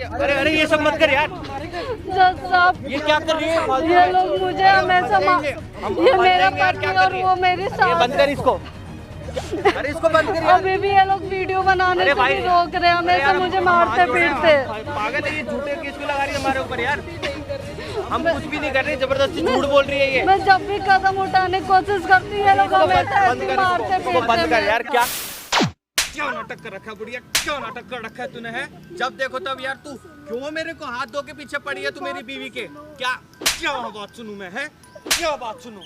अरे अरे ये सब मत कर यार। जज साहब ये क्या कर रही है? ये लोग मुझे हमेशा ये मेरा पति और वो मेरी सास। बंद कर इसको। अरे इसको बंद कर यार। अभी भी ये लोग वीडियो बनाने से भी रोक रहे हैं, हमेशा मुझे मारते पीटते। पागल है ये, झूठे केस क्यों लगा रही है हमारे ऊपर यार? हम कुछ भी नहीं कर रहे, जबरदस्ती झूठ बोल रही है ये। मैं जब भी कदम उठाने की कोशिश करती है लोग हमेशा ऐसे मारते बंद कर पीटते। यार। क्या नाटक कर रखा है बुढ़िया, क्या नाटक कर रखा है तूने? है जब देखो तब यार तू क्यों मेरे को हाथ धो के पीछे पड़ी है तू मेरी बीवी के? क्या क्या बात सुनूं मैं? है क्या बात सुनूं?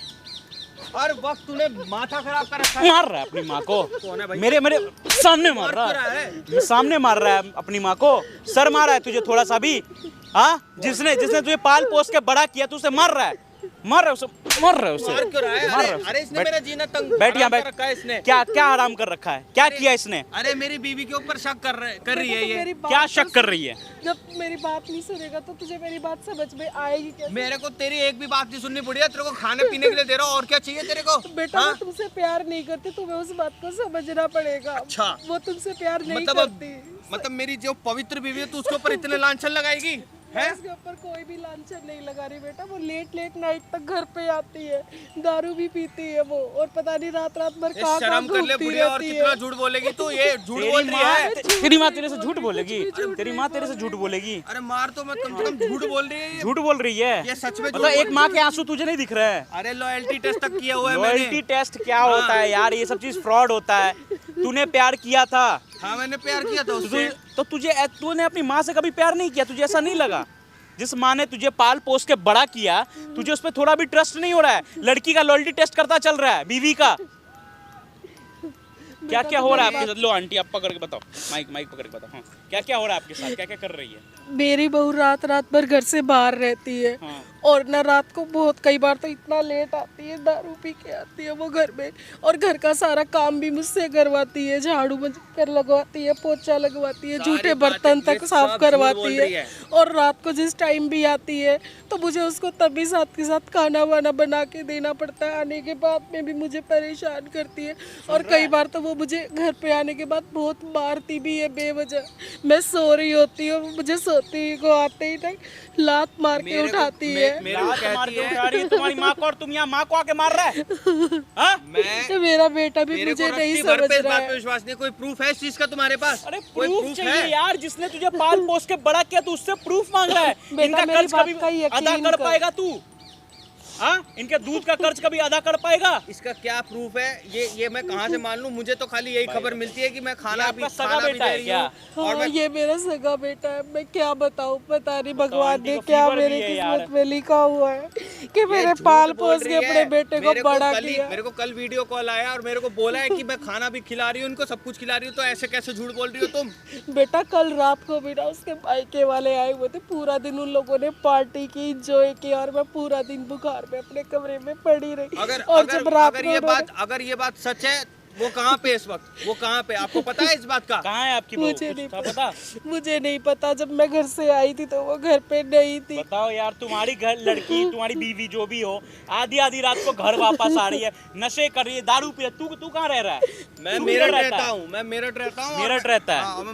हर वक्त तूने माथा खराब कर रखा है। मार रहा है अपनी माँ को। कौन है भाई? मेरे सामने मार रहा है। सामने मार रहा है अपनी माँ को। सर मारा है तुझे थोड़ा सा भी? हाँ, जिसने तुझे पाल पोस के बड़ा किया तू उसे मार रहा है? मार रहा है उसे। मार क्यों रहा है? अरे इसने मेरा जीना तंग बैठ यहाँ कर रखा है इसने। क्या आराम कर रखा है? क्या किया इसने? अरे मेरी बीवी के ऊपर शक कर रही है ये। क्या शक कर रही है? जब मेरी बात नहीं सुनेगा तो तुझे मेरी बात समझ में आएगी कैसे? मेरे को तेरी एक भी बात नहीं सुननी बुढ़िया। तेरे को खाने पीने के लिए दे रहा हूँ, और क्या चाहिए तेरे को? तो बेटा वो तुमसे प्यार नहीं करती, तुम्हें उस बात को समझना पड़ेगा। अच्छा। वो तुमसे प्यार नहीं करती। मतलब मेरी जो पवित्र बीवी है तू उसके ऊपर इतने लांछन लगाएगी? है? उसके ऊपर कोई भी लांछन नहीं लगा रही बेटा। वो लेट नाइट तक घर पे आती है, दारू भी पीती है वो, और पता नहीं रात भर कहाँ शर्म कर ले बुढ़िया। और कितना झूठ बोलेगी तू? ये झूठ बोल रही है। तेरी माँ तेरे से झूठ बोलेगी? तेरी माँ तेरे से झूठ बोलेगी? अरे मार तो मैं, कम से कम झूठ बोल रही है ये। झूठ बोल रही है ये सच में? मतलब एक माँ के आंसू तुझे नहीं दिख रहे हैं? अरे लॉयल्टी टेस्ट तक किया हुआ है लॉयल्टी मैंने। टेस्ट क्या होता है यार? ये सब चीज फ्रॉड होता है। तूने प्यार किया था? हाँ मैंने प्यार किया था उससे। तो तूने अपनी माँ से कभी प्यार नहीं किया? तुझे ऐसा नहीं लगा? जिस माँ ने तुझे पाल पोस के बड़ा किया, तुझे उस पर थोड़ा भी ट्रस्ट नहीं हो रहा है? लड़की का लॉयल्टी टेस्ट करता चल रहा है, बीवी का। क्या क्या हो रहा है आपके साथ? लो आंटी आप पकड़ के बताओ, माइक पकड़ के बताओ। हाँ, क्या क्या हो रहा है आपके साथ? क्या क्या कर रही है? मेरी बहू रात भर घर से बाहर रहती है। हाँ। और ना रात को बहुत कई बार तो इतना लेट आती है, दारू पी के आती है वो घर में। और घर का सारा काम भी मुझसे करवाती है, झाड़ू कर लगवाती है, पोछा लगवाती है, झूठे बर्तन तक साफ करवाती है। और रात को जिस टाइम भी आती है तो मुझे उसको तभी साथ के साथ खाना वाना बना के देना पड़ता है। आने के बाद में भी मुझे परेशान करती है। और कई बार तो वो मुझे घर पे आने के बाद बहुत मारती भी है बेवजह। मैं सो रही होती हूँ, मुझे सोती को आते ही तक लात मार के उठाती है। तुम्हारी माँ को, और तुम यहाँ माँ को आके मार रहा है? तो मेरा बेटा भी मुझे नहीं समझ रहा है। विश्वास नहीं। कोई प्रूफ है इस चीज का तुम्हारे पास? अरे प्रूफ चाहिए यार। जिसने तुझे पाल पोस के बड़ा किया तू उससे प्रूफ मांग रहा है। इनका कर्ज कभी अदा कर पाएगा तू? हाँ, इनके दूध का कर्ज कभी अदा कर पाएगा? इसका क्या प्रूफ है? ये मैं कहाँ से मान लूँ? मुझे तो खाली यही खबर मिलती है कि मैं खाना भी सगा बेटा है क्या? हाँ, ये मेरा सगा बेटा है। मैं क्या बताऊँ, पता नहीं भगवान ने क्या मेरी किस्मत में लिखा हुआ है कि मेरे पाल पोस के अपने बेटे को बड़ा किया। मेरे को कल वीडियो कॉल आया और मेरे को बोला है कि मैं खाना भी खिला रही हूँ उनको, सब कुछ खिला रही हूँ। तो ऐसे कैसे झूठ बोल रही हो तुम? बेटा कल रात को भी ना उसके मायके वाले आए हुए थे। पूरा दिन उन लोगों ने पार्टी की, एंजॉय की, और मैं पूरा दिन बुखार में अपने कमरे में पड़ी रही। अगर ये बात सच है, वो कहाँ पे इस वक्त? वो कहाँ पे? आपको पता है इस बात का? कहाँ है आपकी बहू? मुझे नहीं पता। मुझे नहीं पता। जब मैं घर से आई थी तो वो घर पे नहीं थी। बताओ यार, तुम्हारी घर लड़की, तुम्हारी बीवी जो भी हो, आधी रात को घर वापस आ रही है, नशे कर रही है, दारू पी। तू कहाँ रह रहा है? मैं मेरठ रहता हूँ। मेरठ रहता है। मैं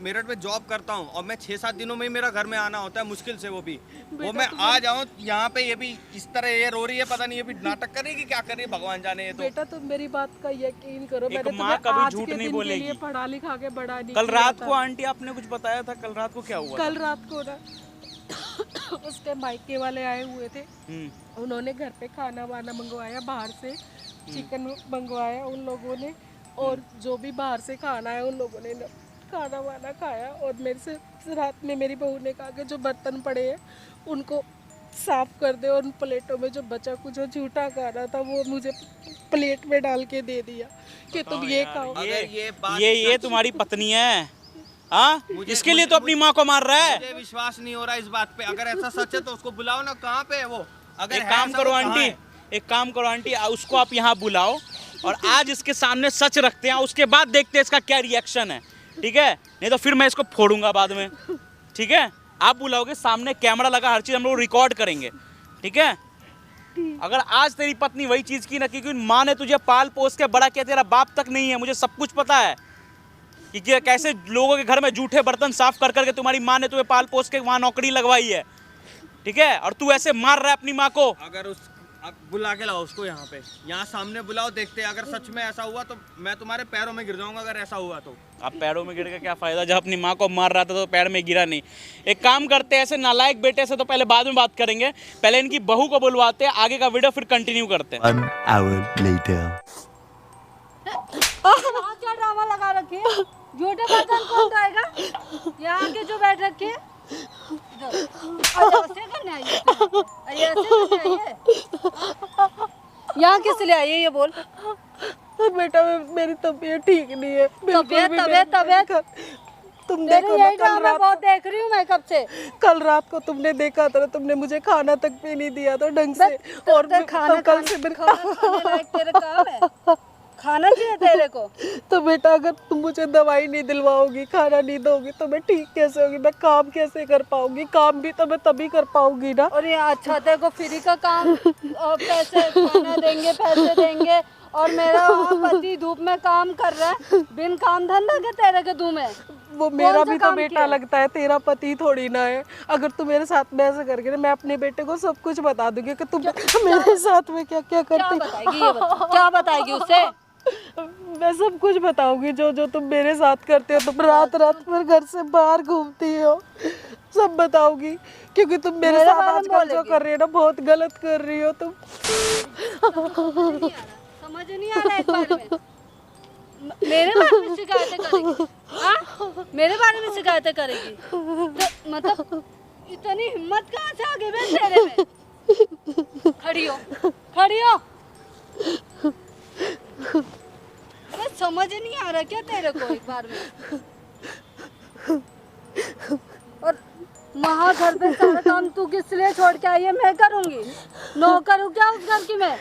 मेरठ में जॉब करता हूँ। और मैं 6-7 दिनों में ही मेरा घर में आना होता है, मुश्किल से। वो मैं आ जाऊँ यहाँ पे, ये भी इस तरह ये रो रही है। पता नहीं ये भी नाटक कर रही है कि क्या कर रही है, भगवान जाने। ये तो बेटा तुम मेरी बात का यकीन करो, एक माँ कभी झूठ नहीं बोलेगी। पढ़ा लिखा के बड़ा नहीं। कल रात को आंटी आपने कुछ बताया था, कल रात को क्या हुआ? कल रात को ना उसके मायके वाले आए हुए थे। उन्होंने घर पे खाना वाना मंगवाया बाहर से, चिकन मंगवाया उन लोगों ने। और जो भी बाहर से खाना है उन लोगों ने खाना वाना खाया। और मेरे से रात में मेरी बहू ने कहा कि जो बर्तन पड़े हैं उनको साफ कर दे, और उन प्लेटों में जो बचा कुछ जो झूठा खाना था वो मुझे प्लेट में डाल के दे दिया कि तुम ये खाओ। ये तुम्हारी पत्नी है? हाँ, इसके लिए तो अपनी माँ को मार रहा है। मुझे विश्वास नहीं हो रहा इस बात पे। अगर ऐसा सच है तो उसको बुलाओ ना। कहाँ पे है वो? अगर एक काम करो आंटी, उसको आप यहाँ बुलाओ और आज इसके सामने सच रखते हैं। उसके बाद देखते हैं इसका क्या रिएक्शन है, ठीक है? नहीं तो फिर मैं इसको फोड़ूंगा बाद में, ठीक है? आप बुलाओगे, सामने कैमरा लगा, हर चीज हम लोग रिकॉर्ड करेंगे, ठीक है? अगर आज तेरी पत्नी वही चीज की ना, क्योंकि माँ ने तुझे पाल पोस के बड़ा किया, तेरा बाप तक नहीं है, मुझे सब कुछ पता है। कि कैसे लोगों के घर में जूठे बर्तन साफ कर करके तुम्हारी माँ ने तुम्हें पाल पोस के वहाँ नौकरी लगवाई है, ठीक है, और तू ऐसे मार रहा है अपनी माँ को। अगर उस अब बुला के लाओ उसको यहाँ पे, यहाँ सामने बुलाओ, देखते हैं अगर सच में ऐसा हुआ तो मैं तुम्हारे पैरों में गिर जाऊंगा अगर ऐसा हुआ तो। अब पैरों में गिर के क्या फायदा, जब अपनी माँ को मार रहा था तो पैर में गिरा नहीं। एक काम करते हैं, ऐसे नालायक बेटे से तो पहले बाद में बात करेंगे, पहले इनकी बहू को बुलवाते हैं, आगे का वीडियो फिर कंटिन्यू करते हैं। 1 hour later. क्या ड्रामा लगा रखी है? झूठे बर्तन कौन धोएगा? यहाँ के जो बैठ रखे हैं? ऐसे करने आई है? ऐसे करने आई है? यहाँ किस लिए आई है ये बोल? बेटा मेरी तबीयत ठीक नहीं है। तबीयत तुम तेरे देखो ना, यही ड्रामा बहुत देख रही हूँ मैं कब से। कल रात को तुमने देखा था, तुमने मुझे खाना तक भी नहीं दिया था ढंग से। और खाना कल से तेरे काम है, खाना चाहिए तेरे को। तो बेटा अगर तुम मुझे दवाई नहीं दिलवाओगी, खाना नहीं दोगी तो मैं ठीक कैसे होगी? मैं काम कैसे कर पाऊंगी? काम भी तो मैं तभी कर पाऊंगी ना। और ये अच्छा तेरे को फ्री का काम, पैसे खाना देंगे, पैसे देंगे, और मेरा पति धूप में काम कर रहा है, बिन काम धंधा के तेरे के धूम है। वो मेरा भी तो बेटा लगता है, तेरा पति थोड़ी ना है। अगर तू मेरे साथ में ऐसे करके ना, मैं अपने बेटे को सब कुछ बता दूंगी कि तुम मेरे साथ में क्या क्या करती। क्या बताएगी ये बता, क्या बताएगी उससे? मैं सब कुछ बताऊंगी, जो जो तुम मेरे साथ करते हो। तुम रात रात भर घर से बाहर घूमती हो, सब बताऊंगी, क्योंकि तुम मेरे साथ आजकल जो कर रही हो ना, बहुत गलत कर रही हो तुम। समझ नहीं आ रहा एक बार में। मेरे बारे में शिकायतें करेगी? हाँ? मेरे बारे में शिकायतें करेगी? तो मतलब इतनी हिम्मत कहाँ से आ गई बे तेरे में? खड़ी हो, खड़ी हो। समझ नहीं आ रहा क्या तेरे को एक बार में? और वहाँ घर पे सारा काम तू किस लिए छोड़ के आई है? मैं करूँगी, नौकर हूँ क्या उस घर की मैं?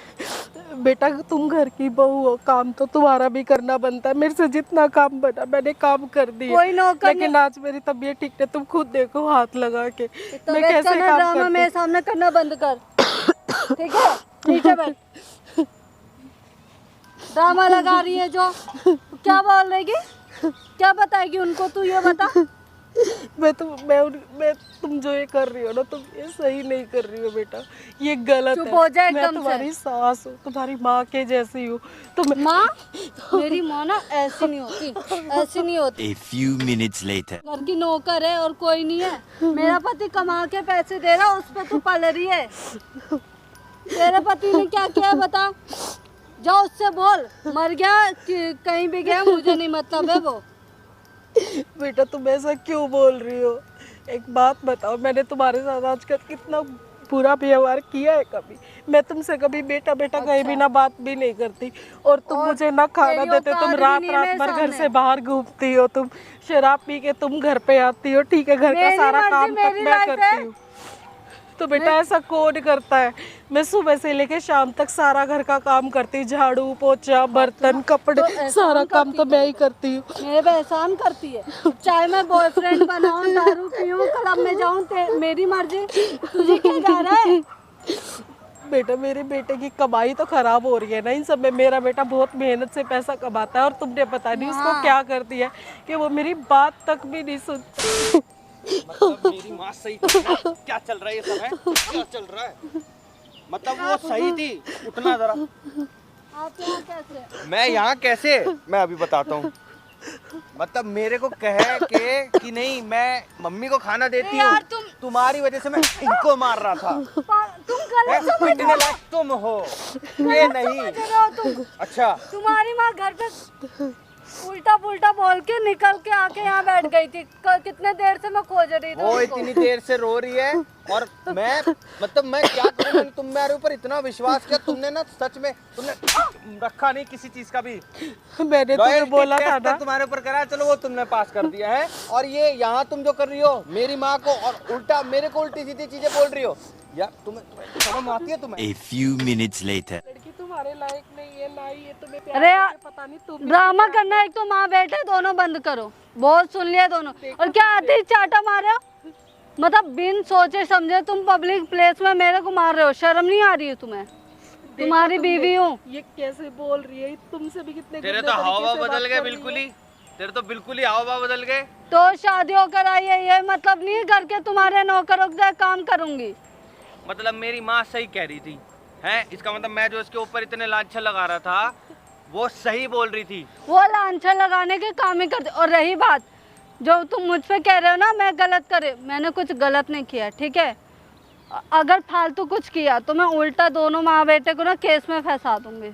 बेटा तुम घर की बहू हो, काम तो तुम्हारा भी करना बनता है। मेरे से जितना काम बना मैंने काम कर दिया, कोई नौकर लेकिन आज मेरी तबीयत ठीक है। तुम खुद देखो हाथ लगा के मैं कैसे काम ड्रामा मेरे सामने करना बंद कर, ठीक है? नीचे बैठ। ड्रामा लगा रही है जो, क्या बोल रहेगी? क्या बताएगी उनको? तू ये बता। मैं तुम जो ये कर रही हो ना, तुम ये सही नहीं कर रही हो बेटा, ये गलत है। चुप हो जा मैं एकदम तुम्हारी सास हूँ, तुम्हारी माँ के जैसी हूँ। तुम माँ, मेरी माँ ना ऐसी नहीं होती, ऐसी नहीं होती। A few minutes later. घर की नौकर है और कोई नहीं है। मेरा पति कमा के पैसे दे रहा, उस पे तू पल रही है। तेरे पति ने क्या किया है बता? जाओ उससे बोल, मर गया कि कहीं भी गया, मुझे नहीं मतलब है वो। बेटा तुम ऐसा क्यों बोल रही हो? एक बात बताओ, मैंने तुम्हारे साथ आजकल कितना बुरा व्यवहार किया है? कभी मैं तुमसे कभी बेटा बेटा कहीं भी ना बात भी नहीं करती, और तुम मुझे ना खाना देते। तुम रात रात भर घर से बाहर घूमती हो, तुम शराब पी के तुम घर पे आती हो, ठीक है, घर का सारा काम तक मैं करती हूँ। तो बेटा ऐसा कौन करता है? मैं सुबह से लेके शाम तक सारा घर का काम करती हूँ, झाड़ू पोछा बर्तन कपड़े, सारा काम तो मैं ही करती हूँ। मेरे पे एहसान करती है। चाहे मैं बॉयफ्रेंड बनाऊं, दारू पीऊं, क्लब में जाऊं, मेरी मर्जी। तुझे क्या जा रहा है? बेटा मेरे बेटे की कमाई तो खराब हो रही है ना इन सब में। मेरा बेटा बहुत मेहनत से पैसा कमाता है, और तुमने पता नहीं उसको क्या करती है कि वो मेरी बात तक भी नहीं सुनती। मतलब मेरी माँ सही थी ना? क्या चल रहा है ये सब है? क्या चल रहा है? मतलब वो सही थी, उठना जरा। आप यहाँ कैसे? मैं यहाँ कैसे? मैं अभी बताता हूँ। मतलब मेरे को कहे कि नहीं मैं मम्मी को खाना देती हूँ, तुम्हारी वजह से मैं इनको मार रहा था। तुम गलत समझ पिटने लायक तुम हो, ये नहीं। रहे हो तुम। अच्छा, तुम्हारी माँ घर पे उल्टा पुल्टा बोल के निकल के आके यहाँ बैठ गई थी। कितने देर से मैं खोज रही थी वो उसको। इतनी देर से रो रही है, और मैं मतलब मैं क्या करूं? मैंने तुम मेरे ऊपर इतना विश्वास किया, तुमने ना सच में तुमने रखा नहीं किसी चीज का भी। मैंने तुम्हें बोला था ना, तुम्हारे ऊपर करा, चलो वो तुमने पास कर दिया है। और ये यहाँ तुम जो कर रही हो मेरी माँ को, और उल्टा मेरे को उल्टी सीधी चीजें बोल रही हो यार। तुम्हें शर्म आती है तुम्हें? A few minutes later. लड़की तुम्हारे लायक नहीं है ना, ये तुम्हें अरे प्यार यार, करके पता नहीं तुम ड्रामा करना एक तो माँ बेटे दोनों बंद करो। बहुत सुन लिया दोनों। और क्या आते ही चाटा मार रहे हो? मतलब बिन सोचे समझे तुम पब्लिक प्लेस में मेरे को मार रहे हो। शर्म नहीं आ रही है तुम्हें? तुम्हारी बीवी हूँ। ये कैसे बोल रही है? तुमसे भी कितने तेरे गंदे तो तरीके हवा से बात बदल गए कर रही बिल्कुल है। ही। तेरे तो बिल्कुल ही हाव भाव बदल गए। तो शादी होकर आई है ये मतलब नहीं घर के तुम्हारे नौकरों का काम करूंगी। मतलब मेरी माँ सही कह रही थी, हैं? इसका मतलब मैं जो इसके ऊपर इतने लांछन लगा रहा था वो सही बोल रही थी। वो लांछन लगाने के काम ही करते। और रही बात जो तुम मुझ पे कह रहे हो ना मैं गलत करे, मैंने कुछ गलत नहीं किया, ठीक है। अगर फालतू कुछ किया तो मैं उल्टा दोनों माँ बेटे को ना केस में फंसा दूंगी।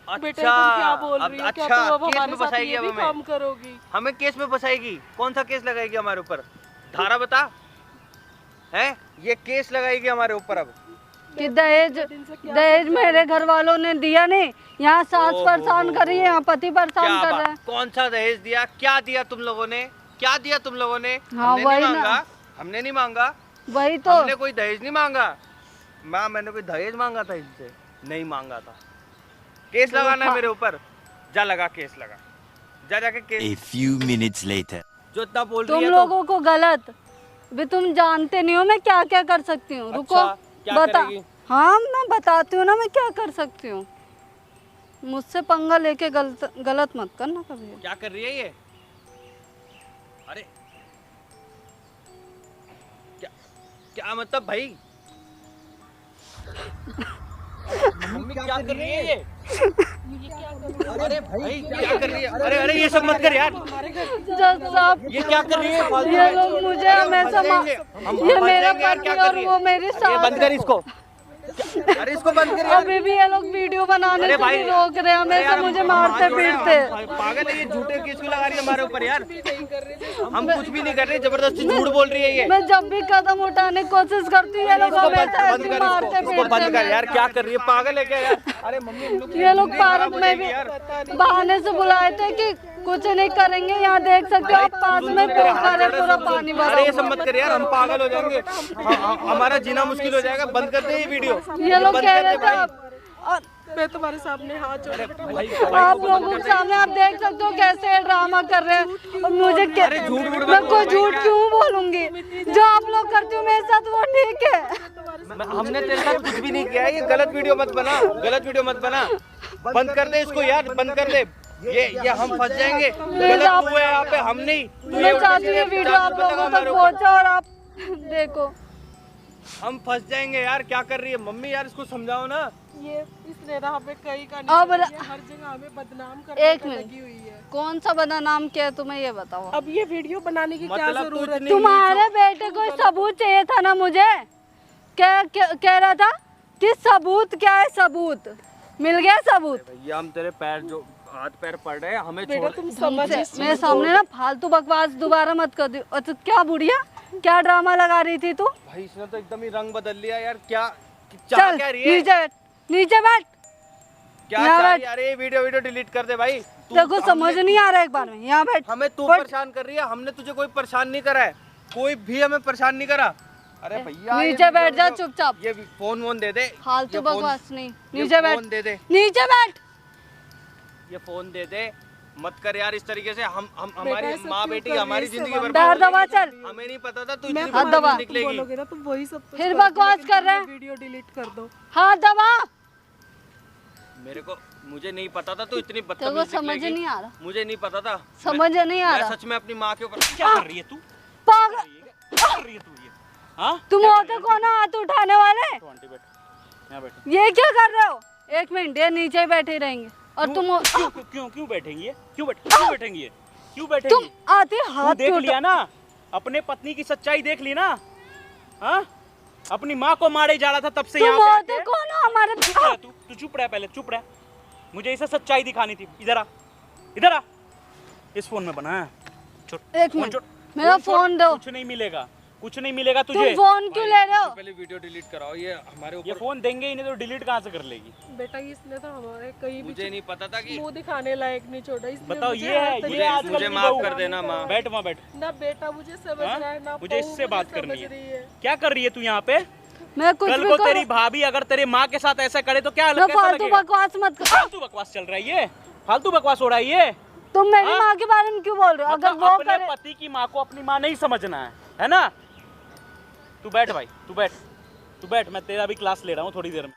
बेटा तुम क्या बोल रही हो? अच्छा, क्या तुम अब केस हमारे में साथ फंसाएगी ये अब भी हमें? काम करोगी? हमें केस में फंसाएगी? कौन सा केस लगाएगी हमारे ऊपर? धारा बता, है? ये केस लगाएगी हमारे ऊपर अब कि दहेज मेरे घर वालों ने दिया नहीं, यहाँ सास परेशान कर रही है, यहाँ पति परेशान क्या कर बात? रहा है। कौन सा दहेज दिया? क्या दिया तुम लोगों ने? क्या दिया तुम लोगों ने? हाँ, हमने वही नहीं ना। मांगा, हमने नहीं मांगा, वही तो। हमने कोई दहेज नहीं मांगा। माँ मैंने कोई दहेज मांगा था इनसे? नहीं मांगा था। केस लगाना है मेरे ऊपर, जा लगा केस लगा, जा जाके case. A few minutes later. जो इतना बोल रही तुम है लोगों को गलत भी तुम जानते नहीं हो मैं क्या क्या कर सकती हूँ। रुको अच्छा, क्या बता। करेगी? हाँ मैं बताती हूँ ना मैं क्या कर सकती हूँ। मुझसे पंगा लेके गलत मत करना कभी। क्या कर रही है ये? अरे क्या क्या मतलब भाई? मम्मी क्या कर रही है ये? अरे भाई क्या कर रही है? अरे अरे ये सब मत कर यार। जज साहब ये क्या कर रही है? फालतू ये में। लोग मुझे हमेशा ये हम मेरा बंद करेंगे यार, क्या पति कर और रही है? वो मेरी ये सास बंद कर इसको। अरे इसको बंद कर यार। अभी भी ये लोग वीडियो बनाने अरे से भाई, भी रोक रहे हैं, हमेशा मुझे मारते पीटते। पागल है ये, झूठे केस क्यों लगा रही है हमारे ऊपर यार? हम कुछ भी नहीं कर रहे, जबरदस्ती झूठ बोल रही है ये। मैं जब भी कदम उठाने की कोशिश करती हूँ ये लोग हमेशा बंद ऐसे कर मारते इसको बंद पीटते कर यार। हैं। क्या कर रही है? पागल है क्या यार? अरे मम्मी हम लोग ये लोग जिंदगी खराब पार्क हो में जाएगी भी यार। बहाने से बुलाए थे कि कुछ नहीं करेंगे, यहाँ देख सकते हो आप पास में पोखर है पूरा पानी भरा अरे ये हुआ। सब मत कर यार, हम पागल हो जाएंगे, हमारा जीना मुश्किल हो जाएगा। बंद कर दे ये वीडियो। ये लोग बंद कह कर रहे दे थे भाई। और मैं तुम्हारे सामने हाथ जोड़ आप लोगों के सामने आप देख सकते हो कैसे ड्रामा कर रहे हैं। और मुझे मैं कोई झूठ क्यों बोलूंगी? जो आप लोग करते हो मेरे साथ वो ठीक है। हमने तेरे साथ कुछ भी नहीं किया है। ये गलत वीडियो मत बना, गलत वीडियो मत बना। बंद कर दे इसको यार, बंद कर दे। ये हम फंस जाएंगे। गलत हुआ है यहाँ पे, हम नहीं। मैं चाहती हूँ ये वीडियो आप लोगों तक पहुँचे और आप देखो। हम फंस जाएंगे यार। क्या कर रही है मम्मी यार? इसको समझाओ ना। ये इसने ना हमें कहीं का अब नहीं, हर जगह हमें बदनाम करने एक पे मिनट। लगी हुई है। कौन सा बदनाम किया है तुम्हें ये बताओ। अब ये वीडियो बनाने की क्या मतलब जरूरत है? तुम्हारे बेटे को सबूत चाहिए था ना मुझे। क्या कह रहा था कि सबूत क्या है? सबूत मिल गया सबूत। भैया हम तेरे पैर जो हाथ पैर पड़ रहे हैं, हमें बेटा छोड़। तुम समझ मेरे सामने ना फालतू बकवास दोबारा मत कर दी। अच्छा क्या बुढ़िया क्या ड्रामा लगा रही थी तू? भाई इसने तो एकदम ही रंग बदल लिया यार। क्या चल क्या रही है? नीचे बैठ, नीचे बैठ। क्या यहाँ चाह बैठ। रही है? अरे वीडियो डिलीट कर दे भाई। देखो समझ नहीं आ रहा एक बार में। यहाँ बैठ। हमें तू बैठ। परेशान कर रही है, हमने तुझे कोई परेशान नहीं करा है। कोई भी हमें परेशान नहीं करा। अरे भैया ये नीचे बैठ जा वीडियो- चुपचाप। ये फोन वोन दे दे। फालतू ये फोन- बकवास नहीं। ये नीचे बैठ, फोन दे दे। नीचे बैठ। ये फोन दे दे। मत कर यार इस तरीके से। हम बेटा, हमारी ऐसा माँ क्यों बेटी कर रही हमारी है? जिंदगी इससे बर्बाद डर हो दबा जाएगी। चल। हमें नहीं पता था तू मैं इतनी हाथ बदतमीज दबा। निकलेगी। बोलोगे ना तुम वही सब कुछ फिर करोगे, बकवास लेकिन कर रहे हैं। वीडियो डिलीट कर दो। हाथ दबा। मेरे को मुझे नहीं पता था तू इतनी तेरे को बदतमीज समझ निकलेगी। नहीं आ रहा। मुझे नहीं पता था। समझ नहीं आ मैं रहा। सच में अपनी माँ के ऊपर क्या कर रही है तू? पागल क्या कर रही है तू ये? हाँ? तुम होते कौन हो हाथ उठाने वाले? तो आंटी बैठ, यहाँ बैठ। ये क्या कर रहे हो? एक मिनट ये नीचे ही बैठे रहेंगे और तुम क्यों बैठेंगी ये? क्यों बैठेंगी ये? क्यों बैठेंगी? तुम आते तू हाथ देख क्यों लिया ना, अपने पत्नी की सच्चाई देख ली ना। हाँ? अपनी माँ को मारे जा रहा था तब से तुम यहाँ पे होते आके। कौन हो हमारे? चुप रह तू चुप रह, पहले चुप रह। मुझे इसे सच्चाई दिखानी थी। इधर आ, इधर आ। इस फोन में बना है। छोड़ एक फोन मिनट छोड़, मेरा छोड़। फोन दो। कुछ नहीं मिलेगा, कुछ नहीं मिलेगा तुम तुझे। फोन क्यों ले रहे हो? पहले वीडियो डिलीट कराओ। ये हमारे ये ऊपर। फोन देंगे ही नहीं तो डिलीट कहाँ से कर लेगी? बेटा इसने तो हमारे कहीं भी मुझे नहीं पता था कि मुंह दिखाने लायक नहीं छोड़ा। इसने बताओ मुझे ये है, हर ये तरीके आजकल से मुझे की माफ बहू। कर देना माँ। बैठ वहाँ बैठ। ना बेटा मुझे समझ हाँ? रहा है ना मुझे बहू इससे बात मुझे करनी समझ है। रही है। क्या कर रही है तू यहाँ पे? मैं कुछ कल भी को करूं। तेरी भाभी अगर तेरे माँ के साथ ऐसा करे तो क्या मैं कैसा फालतू लगेगा? बकवास मत कर। फालतू बकवास चल रहा है ये, फालतू बकवास हो रहा है ये। तुम मेरी हाँ? माँ के बारे में क्यों बोल रहे हो? अगर मतलब वो अपने करे पति की माँ को अपनी माँ नहीं समझना है ना? तू बैठ भाई, तू बैठ। मैं तेरा भी क्लास ले रहा हूँ थोड़ी देर में।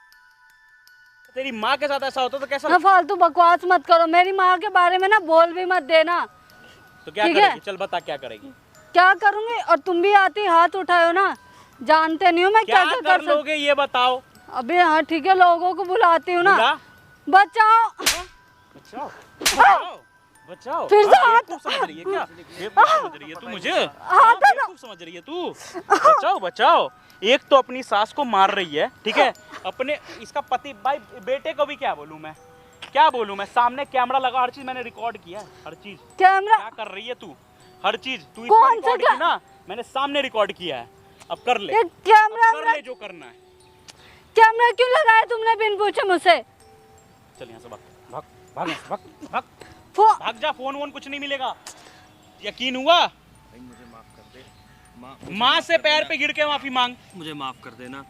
तेरी माँ के साथ ऐसा होता तो कैसा ना फालतू बकवास मत करो। मेरी माँ के बारे में ना बोल भी मत देना। तो क्या ठीक है? करेगी? चल बता क्या करेगी? क्या करूंगी? और तुम भी आती हाथ उठाओ ना, जानते नहीं हो मैं क्या क्या कर कर सकती। लोगे ये बताओ। अबे हाँ ठीक है, लोगों को बुलाती हूँ ना। बुला। बचाओ। बचाओ बचाओ बचाओ। फिर से हाथ- बेवकूफ समझ रही है क्या? बेवकूफ समझ रही है तू मुझे? हाथ हटा। बेवकूफ समझ रही है तू? बचाओ बचाओ। एक तो अपनी सास को मार रही है, ठीक है, अपने इसका पति भाई बेटे को भी क्या बोलूं मैं? क्या बोलूं मैं? सामने कैमरा लगा, हर चीज मैंने रिकॉर्ड किया है, हर चीज। कैमरा क्या कर रही है तू? हर चीज तू इसमें कौन सा रिकॉर्ड क्या? की ना, मैंने सामने रिकॉर्ड किया है। अब कर ले, ये अब कैमरा कर ले जो करना है। कैमरा क्यों लगाया तुमने बिन पूछे मुझसे? चल यहाँ से भाग भाग भाग यहाँ से, भाग भाग फो- भाग जा। फोन वोन कुछ नहीं मिलेगा। यकीन हुआ? भाई मुझे माफ कर दे। माँ से पैर पे गिर के माफी मांग। मुझे माफ कर देना।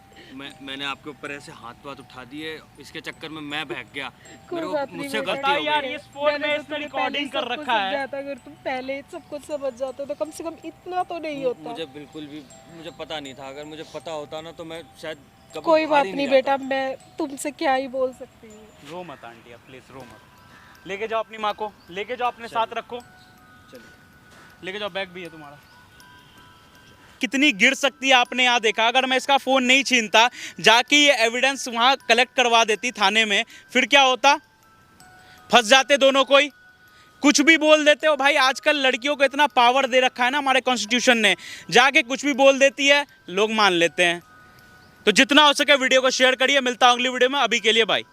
मैंने आपके ऊपर ऐसे हाथ उठा दिए, इसके चक्कर में मैं बहक गया। मेरे को बात नहीं मुझसे बेटा। गलती बता हो यार, गई। इस फोन में मैंने तो इसने तुम्हें रिकॉर्डिंग पहले कर सब कुछ रखा है। समझाया था, अगर तुम पहले सब कुछ समझ जाते तो कम से कम इतना तो नहीं होता। मुझे बिल्कुल भी मुझे पता नहीं था। अगर मुझे पता होता ना तो मैं शायद कभी कोई बाहर बात ही नहीं आता। बेटा, मैं तुमसे क्या ही बोल सकती हूँ। रो मत आंटी, अब प्लीज रो मत। लेके जाओ अपनी माँ को, लेके जाओ अपने साथ रखो। चलिए लेके जाओ, बैग भी है तुम्हारा। कितनी गिर सकती है आपने यहाँ देखा। अगर मैं इसका फ़ोन नहीं छीनता, जाके ये एविडेंस वहाँ कलेक्ट करवा देती थाने में, फिर क्या होता? फंस जाते दोनों कोई। कुछ भी बोल देते हो भाई। आजकल लड़कियों को इतना पावर दे रखा है ना हमारे कॉन्स्टिट्यूशन ने, जाके कुछ भी बोल देती है, लोग मान लेते हैं। तो जितना हो सके वीडियो को शेयर करिए। मिलता हूं अगली वीडियो में, अभी के लिए बाय।